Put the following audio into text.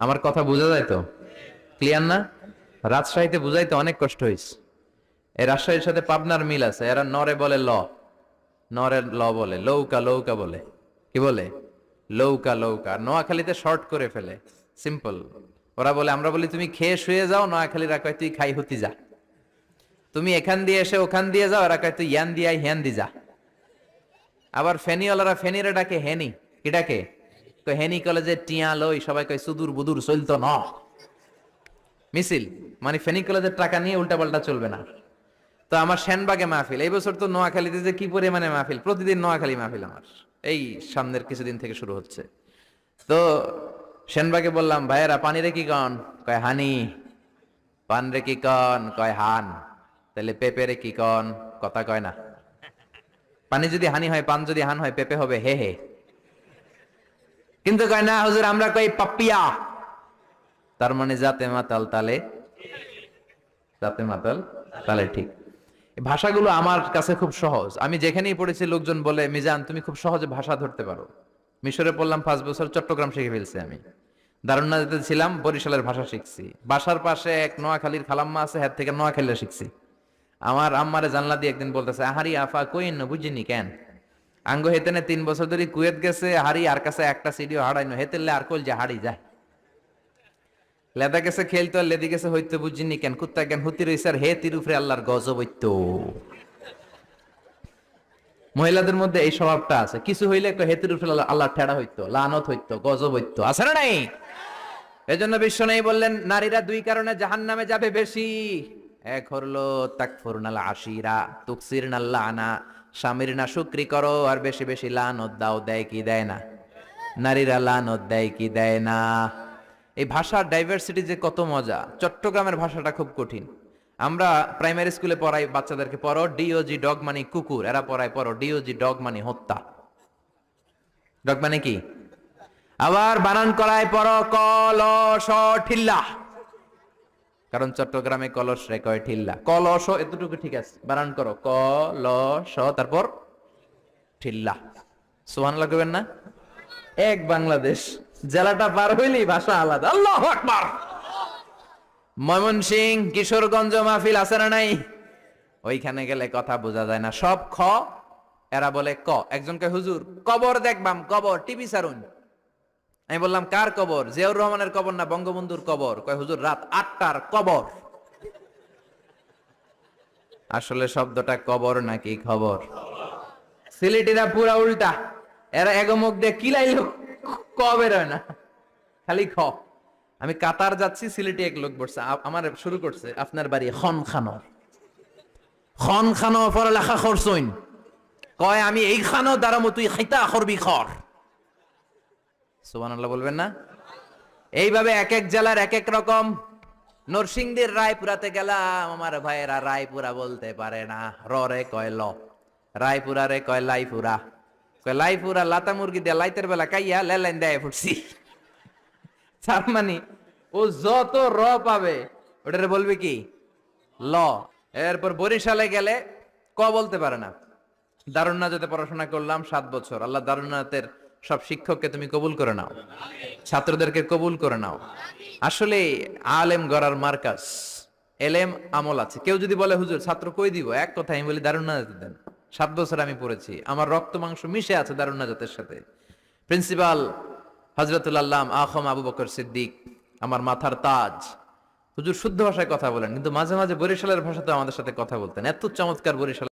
আমার কথা বোঝা যায় তো? ক্লিয়ার না? রাজশাহীতে বুঝাইতে অনেক কষ্ট হয়েছে। এই রাজশাহীর সাথে পাবনার মিল আছে। এরা নরে বলে ল, নরের ল বলে, লৌকা লৌকা বলে। কি বলে? লৌকা লৌকা। নোয়াখালীতে শর্ট করে ফেলে, সিম্পল। ওরা বলে, আমরা বলি তুমি খেয়ে শুয়ে যাও, নোয়াখালীরা কয় তুই খাই হতি যা। তুমি এখান দিয়ে এসে ওখান দিয়ে যাও, এরা কয় তুই ইয়ান দিয়ে হ্যান দি যা। আবার ফেনিওয়ালারা ফেনিরে ডাকে হেনি। কি ডাকে? হেনি কলেজে টিয়া লই, সবাই কয় সুদূর বুদুর চলতো ন মিছিল। মানে ফেনী কলেজের টাকা নিয়ে উল্টাপাল্টা চলবে না। তো আমার সেনবাগে মাহফিল, এই বছর তো নোয়াখালীতে যে কি পরিমাণে মাহফিল, প্রতিদিন নোয়াখালী মাহফিল আমার এই সামনের কিছুদিন থেকে শুরু হচ্ছে। তো সেনবাগে বললাম, ভাইয়েরা পানি রে কি কন? কয় হানি। পান রে কি কন? কয় হান। তাহলে পেঁপে রে কি কন? কথা কয় না। পানি যদি হানি হয়, পান যদি হান হয়, পেঁপে হবে হে হে। কিন্তু কয় না হুজুর, আমরা কই পাপ্পিয়া। তার মানে জাতে মাতাল তালে, জাতে মাতাল তালে ঠিক। এই ভাষাগুলো আমার কাছে খুব সহজ। আমি যেখানেই পড়েছি লোকজন বলে, মিজান তুমি খুব সহজে ভাষা ধরতে পারো। মিশরে পড়লাম 5 বছর, চট্টগ্রাম শিখে ফেলছি আমি। দারুন্নাতে ছিলাম, বরিশালের ভাষা শিখছি। বাসার পাশে এক নোয়াখালীর খালাম্মা আছে, হ্যাঁ থেকে নোয়াখালীরা শিখছি। আমার আম্মারে জানলা দিয়ে একদিন বলতেছে, আহারি আফা কইন বুঝিনি কেন আঙ্গ হেতেনে 3 বছর ধরে কুয়েত গেছে, হারি আর কাছে একটা সিডিও হারাইনো হেতেলে আর কল যে হারি যায়। লেদা গেছে খেলতো, আর লেদি গেছে হইতে বুঝিনি কেন কুত্তা জ্ঞান হুতি রইছে, আর হে তিরুফরে আল্লাহর গজব হইতো। মহিলাদের মধ্যে এই স্বভাবটা আছে, কিছু হইলে হেতির উপরে আল্লাহ ঠেড়া হইতো, লানত হইতো, গজব হইতো, আছে না নাই? এজন্য বিশ্ব নেই বললেন, নারীরা 2 কারণে জাহান্নামে যাবে বেশি। এক হলো তাকফুরনাল আশিরা, তুকসিরনাল লানা, স্বামীর না শুকরি করো আর বেশি বেশি লানত দাও। দেয় কি দেয় না? নারীরা লানত দেয় কি দেয় না? এই ভাষার ডাইভার্সিটি যে কত মজা। চট্টগ্রামের ভাষাটা খুব কঠিন। আমরা প্রাইমারি স্কুলে পড়াই বাচ্চাদেরকে, পড়ো ডিওজি ডগ মানে কুকুর, এরা পড়ায় পড়ো ডিওজি ডগ মানে হত্যা। ডগ মানে কি? আবার বানান করায় পড়ো কলস ঠিল্লা, কারণ চট্টগ্রামে কলস রে কয় ঠিল্লা। কলস এতটুকু ঠিক আছে, বানান করো কলস তারপর ঠিল্লা। সুবহানাল্লাহ কইবেন না? এক বাংলাদেশ, জেলাটা পার হইলেই ভাষা আলাদা। আল্লাহু আকবার। ময়মনসিং কিশোরগঞ্জ মাহফিল আছে না নাই? ওইখানে গেলে কথা বোঝা যায় না, সব খ, এরা বলে ক। একজন কয় হুজুর কবর দেখবাম, কবর টিভি সারুন। আমি বললাম কার কবর? জিয়াউর রহমানের কবর না বঙ্গবন্ধুর কবর? কয় হুজুর রাত 8টার কবর। আসলে শব্দটা কবর নাকি খবর? সিলেটিরা পুরা উল্টা, এরা এগমুখ দিয়ে কিলাইলো ক বের হয় না, খালি খ। আমি কাতার যাচ্ছি, সিলেটি এক লোক বসছে, আমার শুরু করছে, আপনার বাড়ি খন খানো, খন খানো পড়ালেখা করছইন? কয় আমি এই খানো দাঁড়ামো, তুই খাইতা করবি খর। সুবহানাল্লাহ বলবেন না? এইভাবে এক এক জেলার এক এক রকম। নরসিংদীর রায়পুরাতে গেলাম, আমার ভাইয়েরা রায়পুরা বলতে পারে না, রে কয় ল। রায়পুরা রে কয় লাইপুরা। কয় লাইপুরা লাতা মুরগি দিয়ে লাইতের বেলা কাইয়া লেলাইন দেয় ফুটছি। তার মানে ও যত র পাবে ওটারে বলবে কি ল। এরপর বরিশালে গেলে ক বলতে পারে না। দারুন্নাতে পড়াশোনা করলাম 7 বছর। আল্লাহ দারুন্নাতের সব শিক্ষককে তুমি কবুল করে নাও, ছাত্রদেরকে কবুল করে নাও। আসলে আলেম গড়ার মার্কাজ, এলেম আমল আছে। কেউ যদি বলে হুজুর ছাত্র কই দিব, এক কথা আমি বলি দারুন্নাতে দেন। 7 বছর আমি পড়েছি, আমার রক্ত মাংস মিশে আছে দারুন্নাতের সাথে। প্রিন্সিপাল হযরতুল আল্লাম আখম আবু বকর সিদ্দিক আমার মাথার তাজ। হুজুর শুদ্ধ ভাষায় কথা বলেন, কিন্তু মাঝে মাঝে বরিশালের ভাষাতে আমাদের সাথে কথা বলতেন। এত চমৎকার বরিশাল